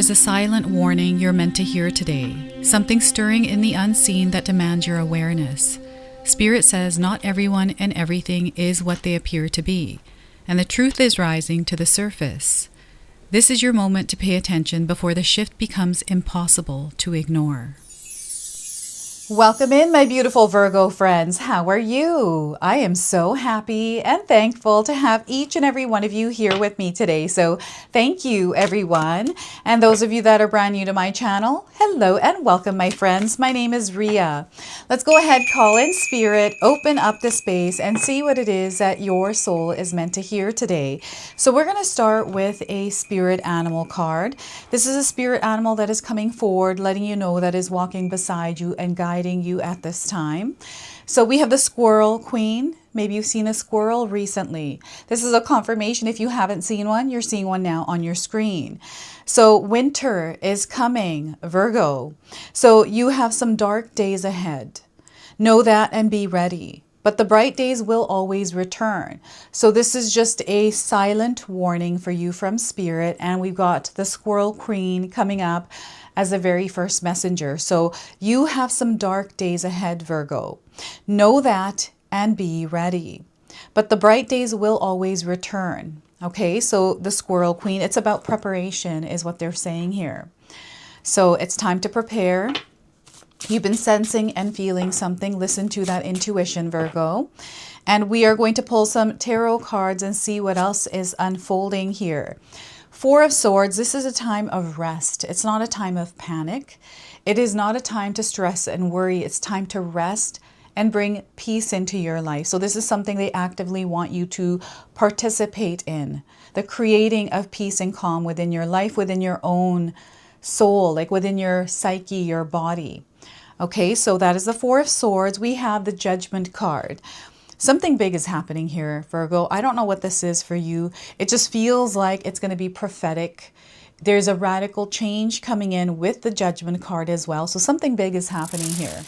is a silent warning you're meant to hear today, something stirring in the unseen that demands your awareness. Spirit says not everyone and everything is what they appear to be, and the truth is rising to the surface. This is your moment to pay attention before the shift becomes impossible to ignore. Welcome in, my beautiful Virgo friends. How are you? I am so happy and thankful to have each and every one of you here with me today. So thank you, everyone. And those of you that are brand new to my channel, hello and welcome, my friends. My name is Ria. Let's go ahead, call in spirit, open up the space, and see what it is that your soul is meant to hear today. So we're going to start with a spirit animal card. This is a spirit animal that is coming forward, letting you know that is walking beside you and guiding you at this time. So we have the Squirrel Queen. Maybe you've seen a squirrel recently. This is a confirmation. If you haven't seen one, you're seeing one now on your screen. So winter is coming, Virgo. So you have some dark days ahead. Know that and be ready. But the bright days will always return. So this is just a silent warning for you from Spirit. And we've got the Squirrel Queen coming up as the very first messenger. So you have some dark days ahead, Virgo. Know that and be ready. But the bright days will always return. Okay, so the Squirrel Queen, it's about preparation is what they're saying here. So it's time to prepare. You've been sensing and feeling something. Listen to that intuition, Virgo. And we are going to pull some tarot cards and see what else is unfolding here. Four of Swords, this is a time of rest. It's not a time of panic. It is not a time to stress and worry. It's time to rest and bring peace into your life. So this is something they actively want you to participate in. The creating of peace and calm within your life, within your own soul, like within your psyche, your body. Okay, so that is the Four of Swords. We have the Judgment card. Something big is happening here, Virgo. I don't know what this is for you. It just feels like it's going to be prophetic. There's a radical change coming in with the Judgment card as well. So something big is happening here.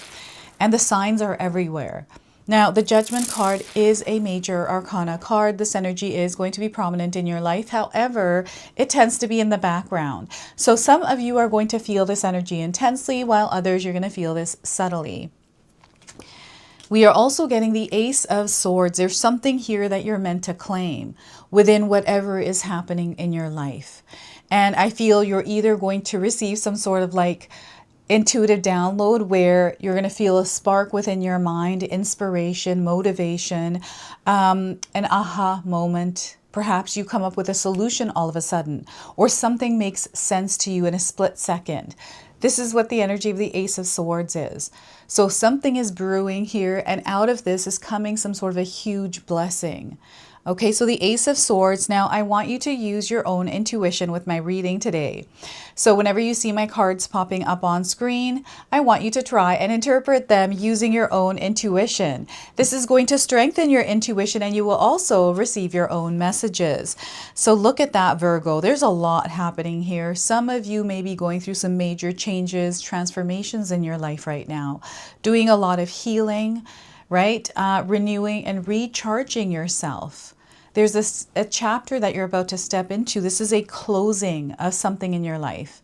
And the signs are everywhere. Now, the Judgment card is a major arcana card. This energy is going to be prominent in your life. However, it tends to be in the background. So some of you are going to feel this energy intensely, while others you're going to feel this subtly. We are also getting the Ace of Swords. There's something here that you're meant to claim within whatever is happening in your life. And I feel you're either going to receive some sort of like intuitive download where you're going to feel a spark within your mind, inspiration, motivation, an aha moment. Perhaps you come up with a solution all of a sudden, or something makes sense to you in a split second. This is what the energy of the Ace of Swords is. So something is brewing here, and out of this is coming some sort of a huge blessing. Okay, so the Ace of Swords. Now, I want you to use your own intuition with my reading today. So whenever you see my cards popping up on screen, I want you to try and interpret them using your own intuition. This is going to strengthen your intuition, and you will also receive your own messages. So look at that, Virgo. There's a lot happening here. Some of you may be going through some major changes, transformations in your life right now, doing a lot of healing, right? Renewing and recharging yourself. There's a chapter that you're about to step into. This is a closing of something in your life.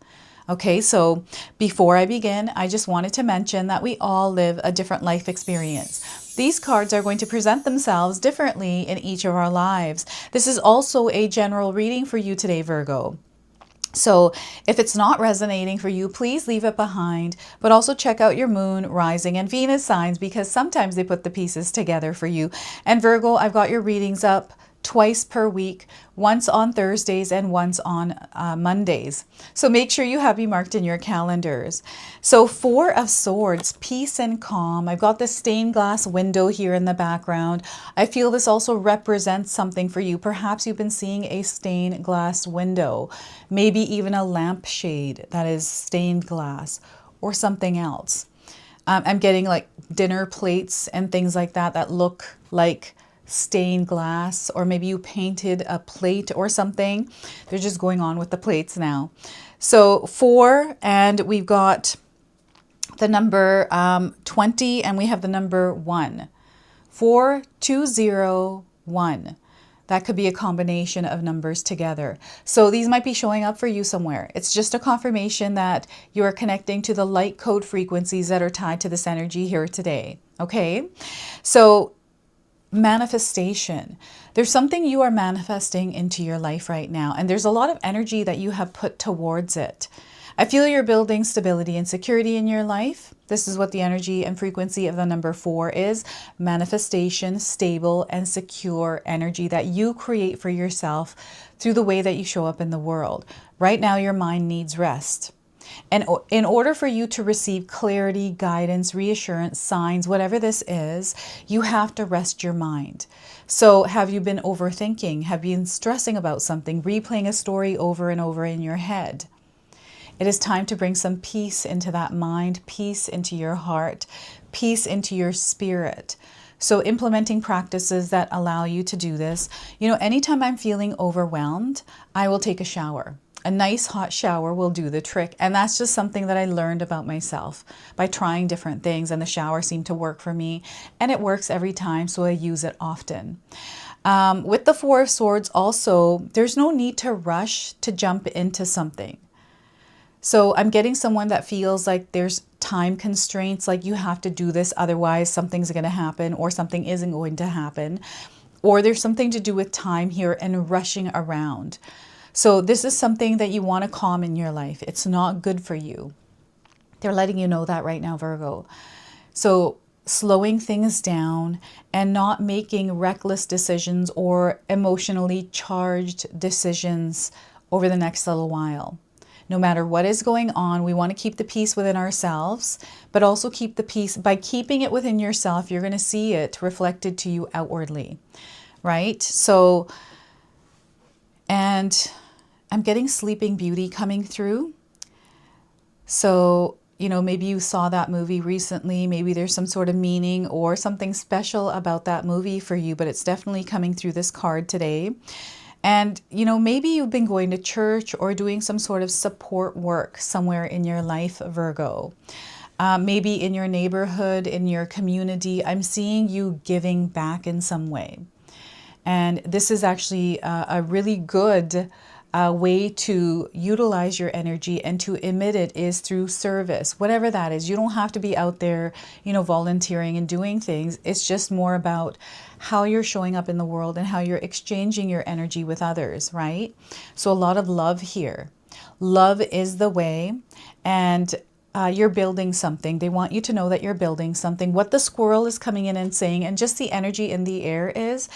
Okay, so before I begin, I just wanted to mention that we all live a different life experience. These cards are going to present themselves differently in each of our lives. This is also a general reading for you today, Virgo. So if it's not resonating for you, please leave it behind, but also check out your moon, rising, and Venus signs, because sometimes they put the pieces together for you. And Virgo, I've got your readings up twice per week, once on Thursdays and once on Mondays. So make sure you have me marked in your calendars. So Four of Swords, peace and calm. I've got the stained glass window here in the background. I feel this also represents something for you. Perhaps you've been seeing a stained glass window, maybe even a lampshade that is stained glass or something else. I'm getting like dinner plates and things like that that look like stained glass, or maybe you painted a plate or something. They're just going on with the plates now. So 4, and we've got the number 20, and we have the number 1. 4, 2, 0, 1. That could be a combination of numbers together. So these might be showing up for you somewhere. It's just a confirmation that you are connecting to the light code frequencies that are tied to this energy here today. Okay? So manifestation. There's something you are manifesting into your life right now, and there's a lot of energy that you have put towards it. I feel you're building stability and security in your life. This is what the energy and frequency of the number 4 is. Manifestation, stable and secure energy that you create for yourself through the way that you show up in the world. Right now, your mind needs rest. And in order for you to receive clarity, guidance, reassurance, signs, whatever this is, you have to rest your mind. So have you been overthinking? Have you been stressing about something, replaying a story over and over in your head? It is time to bring some peace into that mind, peace into your heart, peace into your spirit. So implementing practices that allow you to do this. You know, anytime I'm feeling overwhelmed, I will take a shower. A nice hot shower will do the trick. And that's just something that I learned about myself by trying different things. And the shower seemed to work for me. And it works every time, so I use it often. With the 4 of Swords also, there's no need to rush to jump into something. So I'm getting someone that feels like there's time constraints, like you have to do this, otherwise something's going to happen or something isn't going to happen. Or there's something to do with time here and rushing around. So this is something that you want to calm in your life. It's not good for you. They're letting you know that right now, Virgo. So slowing things down and not making reckless decisions or emotionally charged decisions over the next little while. No matter what is going on, we want to keep the peace within ourselves, but also keep the peace. By keeping it within yourself, you're going to see it reflected to you outwardly, right? So, and I'm getting Sleeping Beauty coming through. So, you know, maybe you saw that movie recently. Maybe there's some sort of meaning or something special about that movie for you, but it's definitely coming through this card today. And, you know, maybe you've been going to church or doing some sort of support work somewhere in your life, Virgo. Maybe in your neighborhood, in your community. I'm seeing you giving back in some way. And this is actually a really good way to utilize your energy and to emit it is through service, whatever that is. You don't have to be out there, you know, volunteering and doing things. It's just more about how you're showing up in the world and how you're exchanging your energy with others, right? So a lot of love here. Love is the way, and you're building something. They want you to know that you're building something. What the squirrel is coming in and saying, and just the energy in the air is,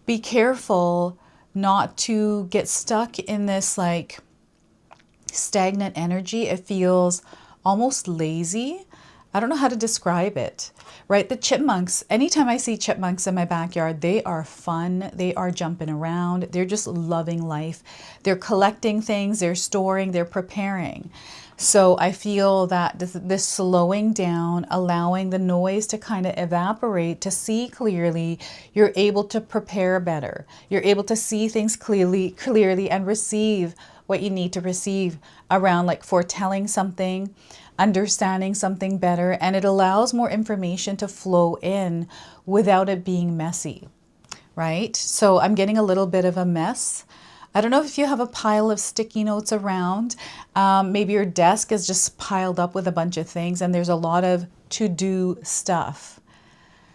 be careful not to get stuck in this like stagnant energy. It feels almost lazy. I don't know how to describe it, right? The chipmunks, anytime I see chipmunks in my backyard, they are fun. They are jumping around. They're just loving life. They're collecting things. They're storing. They're preparing. So I feel that this slowing down, allowing the noise to kind of evaporate, to see clearly, you're able to prepare better. You're able to see things clearly and receive what you need to receive around like foretelling something, understanding something better, and it allows more information to flow in without it being messy, right? So I'm getting a little bit of a mess. I don't know if you have a pile of sticky notes around. Maybe your desk is just piled up with a bunch of things and there's a lot of to-do stuff.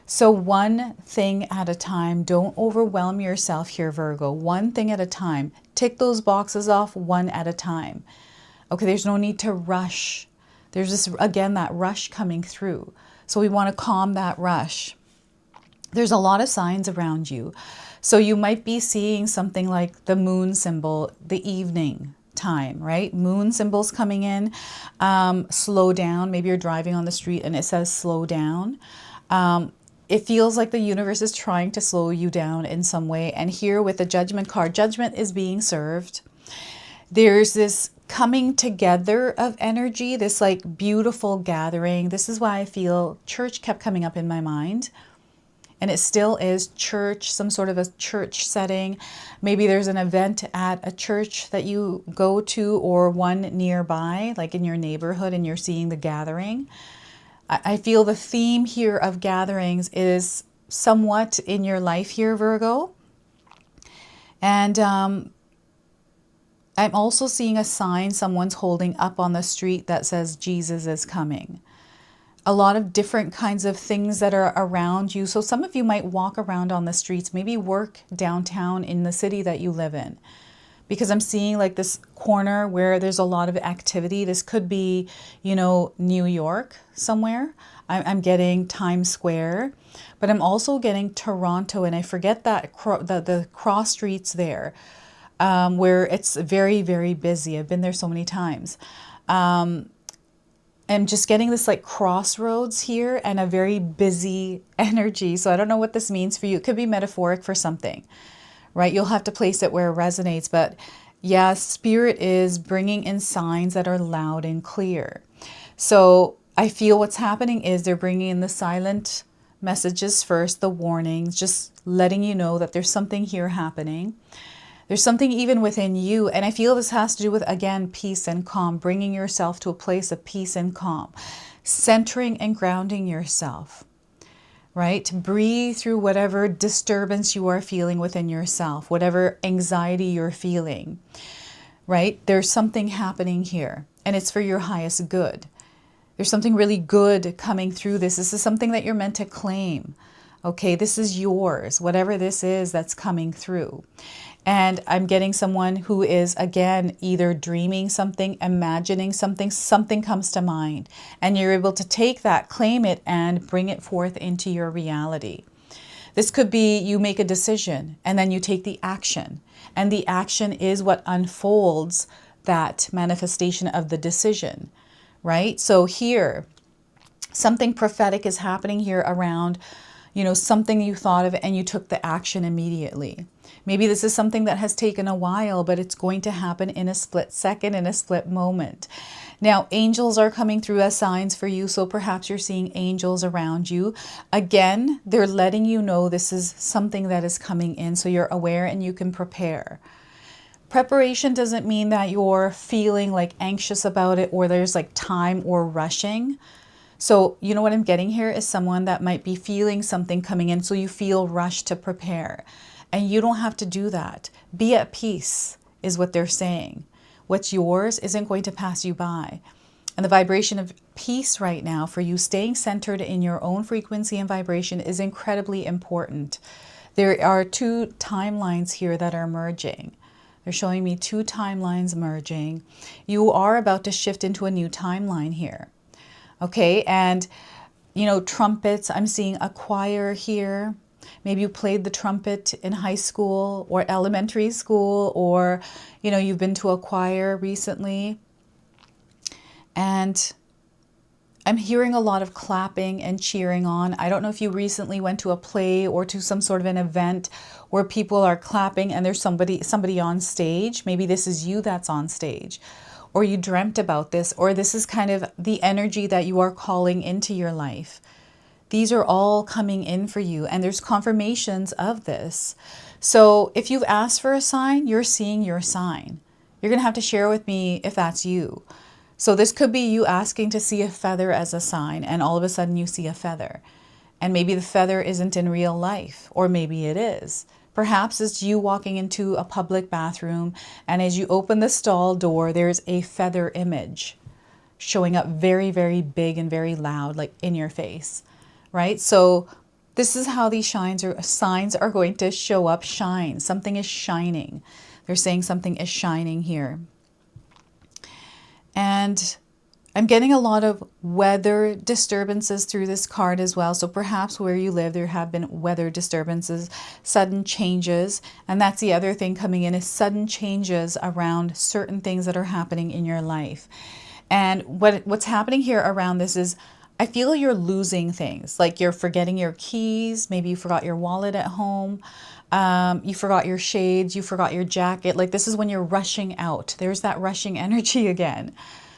So one thing at a time. Don't overwhelm yourself here, Virgo. One thing at a time. Tick those boxes off one at a time. Okay, there's no need to rush. There's this, again, that rush coming through. So we want to calm that rush. There's a lot of signs around you. So you might be seeing something like the moon symbol, the evening time, right? Moon symbols coming in. Slow down. Maybe you're driving on the street and it says slow down. It feels like the universe is trying to slow you down in some way. And here with the Judgment card, judgment is being served. There's this coming together of energy, this like beautiful gathering. This is why I feel church kept coming up in my mind. And it still is church, some sort of a church setting. Maybe there's an event at a church that you go to or one nearby, like in your neighborhood, and you're seeing the gathering. I feel the theme here of gatherings is somewhat in your life here, Virgo. And I'm also seeing a sign someone's holding up on the street that says Jesus is coming. A lot of different kinds of things that are around you. So some of you might walk around on the streets, maybe work downtown in the city that you live in. Because I'm seeing like this corner where there's a lot of activity. This could be, you know, New York somewhere. I'm getting Times Square, but I'm also getting Toronto, and I forget that the cross streets there, where it's very, very busy. I've been there so many times. I'm just getting this like crossroads here and a very busy energy. So I don't know what this means for you. It could be metaphoric for something, right? You'll have to place it where it resonates. But yeah, Spirit is bringing in signs that are loud and clear. So I feel what's happening is they're bringing in the silent messages first, the warnings, just letting you know that there's something here happening. There's something even within you. And I feel this has to do with, again, peace and calm, bringing yourself to a place of peace and calm, centering and grounding yourself, right? Breathe through whatever disturbance you are feeling within yourself, whatever anxiety you're feeling, right? There's something happening here, and it's for your highest good. There's something really good coming through this. This is something that you're meant to claim. Okay, this is yours, whatever this is that's coming through. And I'm getting someone who is, again, either dreaming something, imagining something, something comes to mind, and you're able to take that, claim it, and bring it forth into your reality. This could be you make a decision and then you take the action, and the action is what unfolds that manifestation of the decision, right? So here, something prophetic is happening here around, you know, something you thought of and you took the action immediately. Maybe this is something that has taken a while, but it's going to happen in a split second, in a split moment. Now, angels are coming through as signs for you, so perhaps you're seeing angels around you. Again, they're letting you know this is something that is coming in, so you're aware and you can prepare. Preparation doesn't mean that you're feeling like anxious about it or there's like time or rushing. So, you know what I'm getting here is someone that might be feeling something coming in, so you feel rushed to prepare. And you don't have to do that. Be at peace is what they're saying. What's yours isn't going to pass you by. And the vibration of peace right now for you, staying centered in your own frequency and vibration, is incredibly important. There are two timelines here that are merging. They're showing me two timelines merging. You are about to shift into a new timeline here. Okay, and you know, trumpets, I'm seeing a choir here. Maybe you played the trumpet in high school or elementary school, or, you know, you've been to a choir recently. And I'm hearing a lot of clapping and cheering on. I don't know if you recently went to a play or to some sort of an event where people are clapping and there's somebody on stage. Maybe this is you that's on stage, or you dreamt about this, or this is kind of the energy that you are calling into your life. These are all coming in for you, and there's confirmations of this. So if you've asked for a sign, you're seeing your sign. You're going to have to share with me if that's you. So this could be you asking to see a feather as a sign, and all of a sudden you see a feather. And maybe the feather isn't in real life, or maybe it is. Perhaps it's you walking into a public bathroom, and as you open the stall door, there's a feather image showing up very, very big and very loud, like in your face. Right? So this is how these signs are going to show up. Shine. Something is shining. They're saying something is shining here. And I'm getting a lot of weather disturbances through this card as well. So perhaps where you live, there have been weather disturbances, sudden changes. And that's the other thing coming in, is sudden changes around certain things that are happening in your life. And what's happening here around this is, I feel you're losing things, like you're forgetting your keys. Maybe you forgot your wallet at home. You forgot your shades. You forgot your jacket. Like this is when you're rushing out. There's that rushing energy again.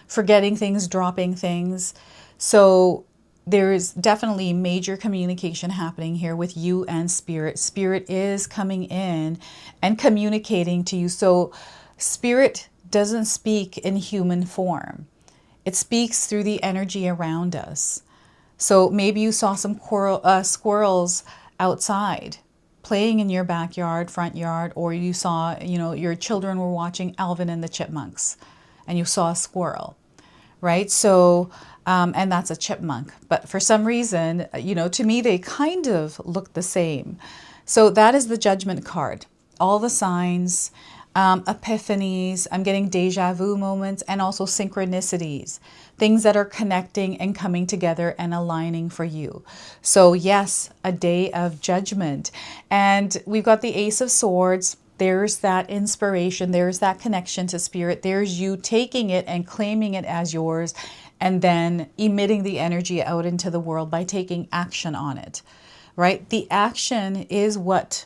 Forgetting things, dropping things. So there's definitely major communication happening here with you and Spirit. Spirit is coming in and communicating to you. So Spirit doesn't speak in human form. It speaks through the energy around us. So maybe you saw some squirrels outside, playing in your backyard, front yard, or you saw, your children were watching Alvin and the Chipmunks and you saw a squirrel, right? So, and that's a chipmunk. But for some reason, to me, they kind of look the same. So that is the Judgment card. All the signs, epiphanies, I'm getting deja vu moments, and also synchronicities, things that are connecting and coming together and aligning for you. So yes, a day of judgment. And we've got the Ace of Swords. There's that inspiration. There's that connection to spirit. There's you taking it and claiming it as yours, and then emitting the energy out into the world by taking action on it, right? The action is what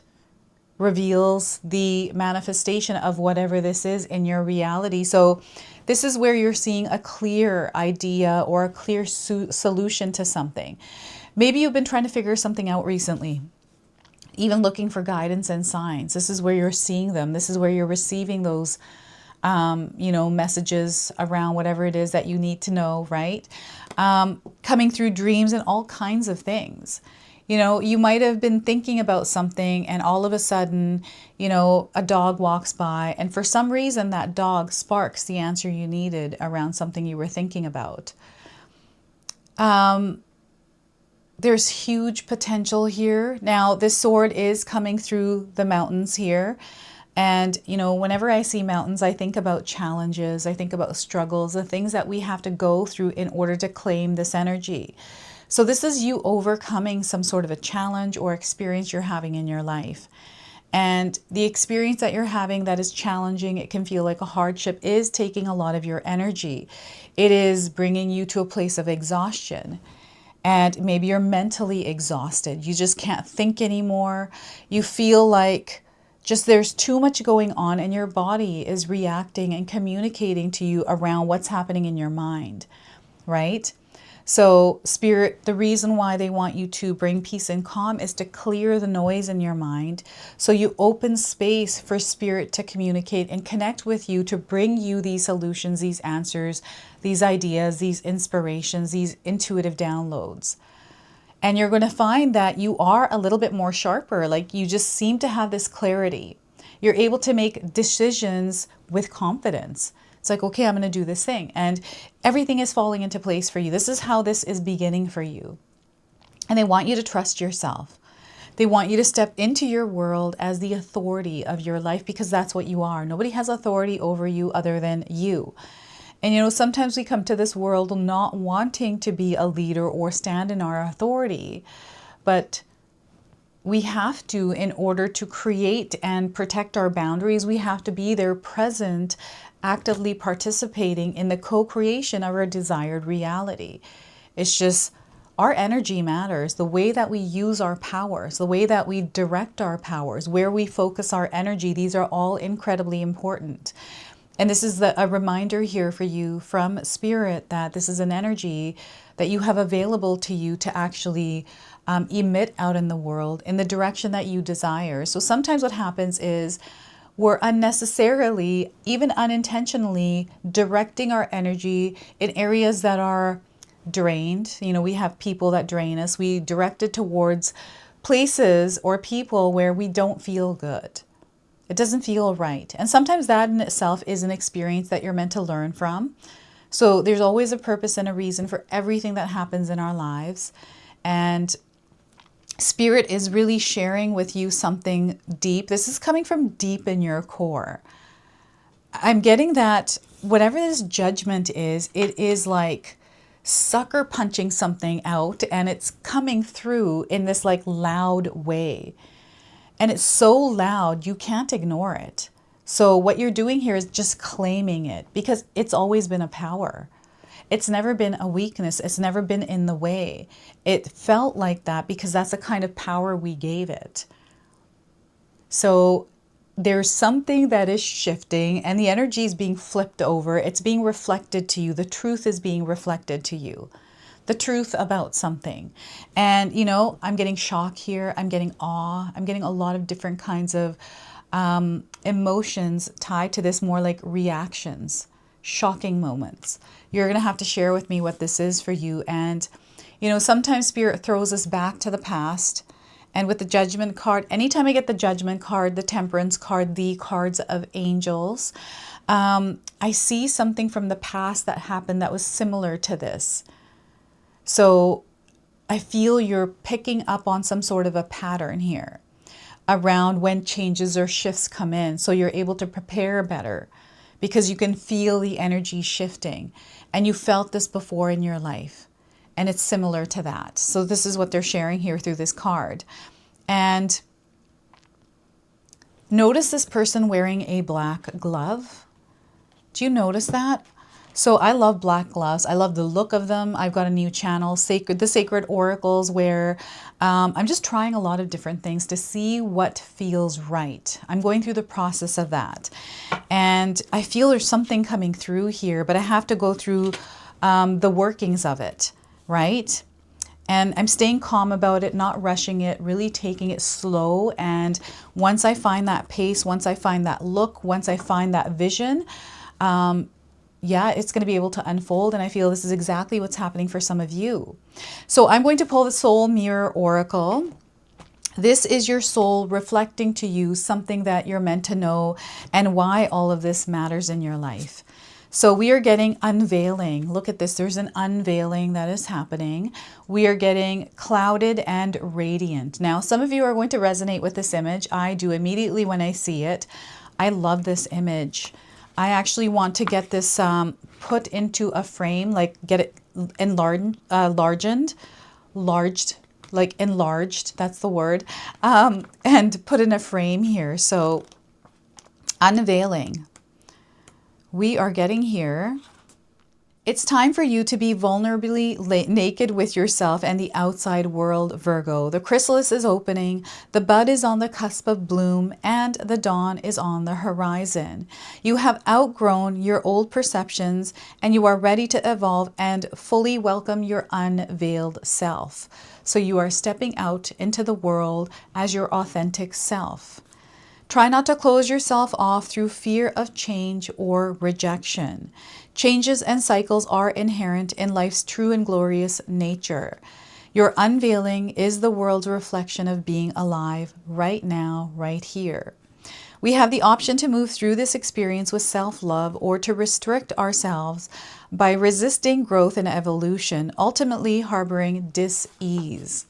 reveals the manifestation of whatever this is in your reality. So this is where you're seeing a clear idea or a clear solution to something. Maybe you've been trying to figure something out recently, even looking for guidance and signs. This is where you're seeing them. This is where you're receiving those messages around whatever it is that you need to know, right? Coming through dreams and all kinds of things. You might have been thinking about something and all of a sudden, a dog walks by, and for some reason that dog sparks the answer you needed around something you were thinking about. There's huge potential here. Now, this sword is coming through the mountains here. And, whenever I see mountains, I think about challenges. I think about struggles, the things that we have to go through in order to claim this energy. So this is you overcoming some sort of a challenge or experience you're having in your life. And the experience that you're having that is challenging, it can feel like a hardship, is taking a lot of your energy. It is bringing you to a place of exhaustion. And maybe you're mentally exhausted. You just can't think anymore. You feel like just there's too much going on and your body is reacting and communicating to you around what's happening in your mind, right? So spirit, the reason why they want you to bring peace and calm is to clear the noise in your mind. So you open space for spirit to communicate and connect with you, to bring you these solutions, these answers, these ideas, these inspirations, these intuitive downloads. And you're going to find that you are a little bit more sharper. Like you just seem to have this clarity. You're able to make decisions with confidence. It's like, okay, I'm going to do this thing. And everything is falling into place for you. This is how this is beginning for you. And they want you to trust yourself. They want you to step into your world as the authority of your life, because that's what you are. Nobody has authority over you other than you. And sometimes we come to this world not wanting to be a leader or stand in our authority, but we have to, in order to create and protect our boundaries, we have to be there present, actively participating in the co-creation of our desired reality. It's just our energy matters. The way that we use our powers, the way that we direct our powers, where we focus our energy, these are all incredibly important. And this is a reminder here for you from Spirit that this is an energy that you have available to you to actually emit out in the world in the direction that you desire. So sometimes what happens is we're unnecessarily, even unintentionally, directing our energy in areas that are drained. We have people that drain us. We direct it towards places or people where we don't feel good. It doesn't feel right. And sometimes that in itself is an experience that you're meant to learn from. So there's always a purpose and a reason for everything that happens in our lives. And Spirit is really sharing with you something deep. This is coming from deep in your core. I'm getting that whatever this judgment is, it is like sucker punching something out, and it's coming through in this like loud way. And it's so loud, you can't ignore it. So what you're doing here is just claiming it, because it's always been a power. It's never been a weakness. It's never been in the way. It felt like that because that's the kind of power we gave it. So there's something that is shifting and the energy is being flipped over. It's being reflected to you. The truth is being reflected to you. The truth about something. And, I'm getting shock here. I'm getting awe. I'm getting a lot of different kinds of emotions tied to this, more like reactions, shocking moments. You're going to have to share with me what this is for you. And, sometimes Spirit throws us back to the past And with the Judgment card, anytime I get the Judgment card, the Temperance card, the cards of angels, I see something from the past that happened that was similar to this. So I feel you're picking up on some sort of a pattern here around when changes or shifts come in. So you're able to prepare better because you can feel the energy shifting. And you felt this before in your life. And it's similar to that. So this is what they're sharing here through this card. And notice this person wearing a black glove. Do you notice that? So I love black gloves. I love the look of them. I've got a new channel, the Sacred Oracles, where I'm just trying a lot of different things to see what feels right. I'm going through the process of that. And I feel there's something coming through here, but I have to go through the workings of it, right? And I'm staying calm about it, not rushing it, really taking it slow. And once I find that pace, once I find that look, once I find that vision, yeah, it's going to be able to unfold. And I feel this is exactly what's happening for some of you. So I'm going to pull the Soul Mirror Oracle. This is your soul reflecting to you something that you're meant to know and why all of this matters in your life. So we are getting unveiling. Look at this. There's an unveiling that is happening. We are getting clouded and radiant. Now, some of you are going to resonate with this image. I do immediately when I see it. I love this image. I actually want to get this put into a frame, like get it enlarged, that's the word, and put in a frame here. So unveiling. We are getting here. It's time for you to be vulnerably naked with yourself and the outside world, Virgo. The chrysalis is opening, the bud is on the cusp of bloom, and the dawn is on the horizon. You have outgrown your old perceptions, and you are ready to evolve and fully welcome your unveiled self. So you are stepping out into the world as your authentic self. Try not to close yourself off through fear of change or rejection. Changes and cycles are inherent in life's true and glorious nature. Your unveiling is the world's reflection of being alive right now, right here. We have the option to move through this experience with self-love or to restrict ourselves by resisting growth and evolution, ultimately harboring dis-ease.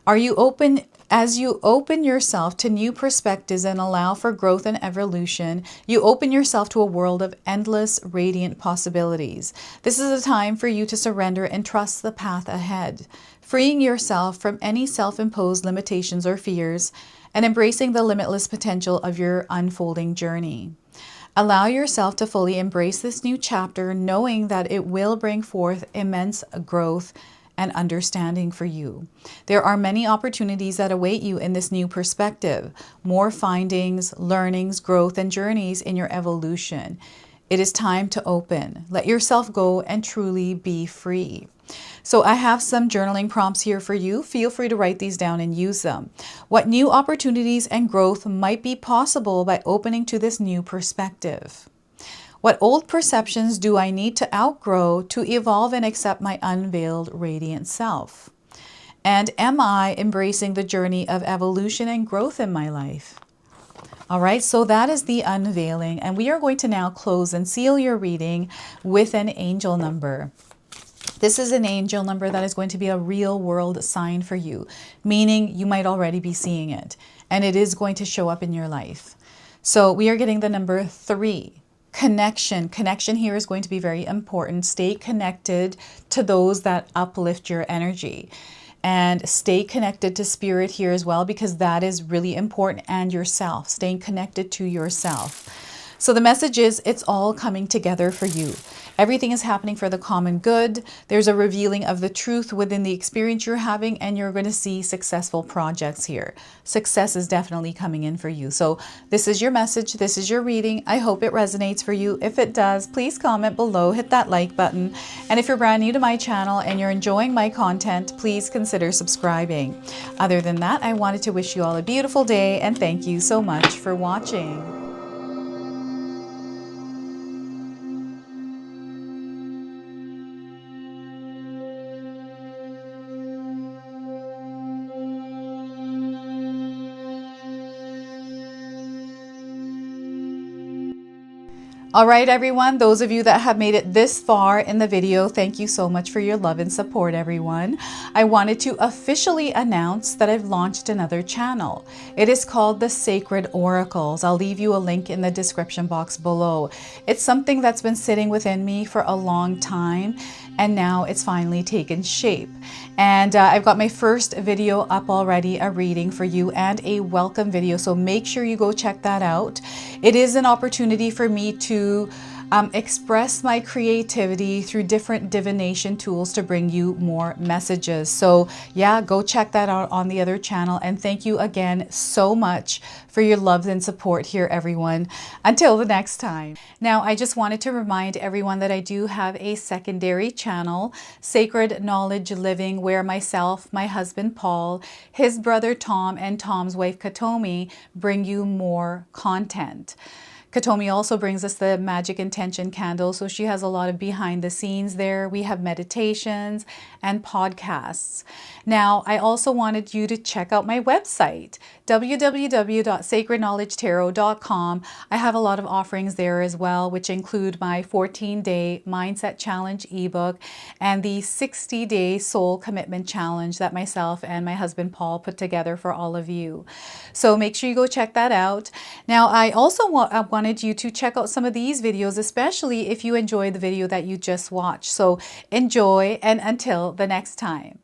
Are you open? As you open yourself to new perspectives and allow for growth and evolution, you open yourself to a world of endless, radiant possibilities. This is a time for you to surrender and trust the path ahead, freeing yourself from any self-imposed limitations or fears and embracing the limitless potential of your unfolding journey. Allow yourself to fully embrace this new chapter, knowing that it will bring forth immense growth and understanding for you. There are many opportunities that await you in this new perspective, more findings, learnings, growth, and journeys in your evolution. It is time to open. Let yourself go and truly be free. So I have some journaling prompts here for you. Feel free to write these down and use them. What new opportunities and growth might be possible by opening to this new perspective? What old perceptions do I need to outgrow to evolve and accept my unveiled radiant self? And am I embracing the journey of evolution and growth in my life? All right, so that is the unveiling. And we are going to now close and seal your reading with an angel number. This is an angel number that is going to be a real world sign for you, meaning you might already be seeing it. And it is going to show up in your life. So we are getting the number 3. Connection. Connection here is going to be very important. Stay connected to those that uplift your energy. And stay connected to spirit here as well, because that is really important, and yourself. Staying connected to yourself. So the message is, it's all coming together for you. Everything is happening for the common good. There's a revealing of the truth within the experience you're having, and you're going to see successful projects here. Success is definitely coming in for you. So this is your message. This is your reading. I hope it resonates for you. If it does, please comment below, hit that like button. And if you're brand new to my channel and you're enjoying my content, please consider subscribing. Other than that, I wanted to wish you all a beautiful day, and thank you so much for watching. All right, everyone, those of you that have made it this far in the video, thank you so much for your love and support, everyone. I wanted to officially announce that I've launched another channel. It is called The Sacred Oracles. I'll leave you a link in the description box below. It's something that's been sitting within me for a long time, and now it's finally taken shape. And I've got my first video up already, a reading for you and a welcome video. So make sure you go check that out. It is an opportunity for me to express my creativity through different divination tools to bring you more messages. So yeah, go check that out on the other channel. And thank you again so much for your love and support here, everyone. Until the next time. Now, I just wanted to remind everyone that I do have a secondary channel, Sacred Knowledge Living, where myself, my husband Paul, his brother Tom, and Tom's wife Katomi bring you more content. Katomi also brings us the Magic Intention candle, so she has a lot of behind the scenes there. We have meditations and podcasts. Now, I also wanted you to check out my website, www.sacredknowledgetarot.com. I have a lot of offerings there as well, which include my 14-day Mindset Challenge ebook and the 60-day Soul Commitment Challenge that myself and my husband Paul put together for all of you. So make sure you go check that out. Now, I also wanted you to check out some of these videos, especially if you enjoyed the video that you just watched. So enjoy, and until the next time.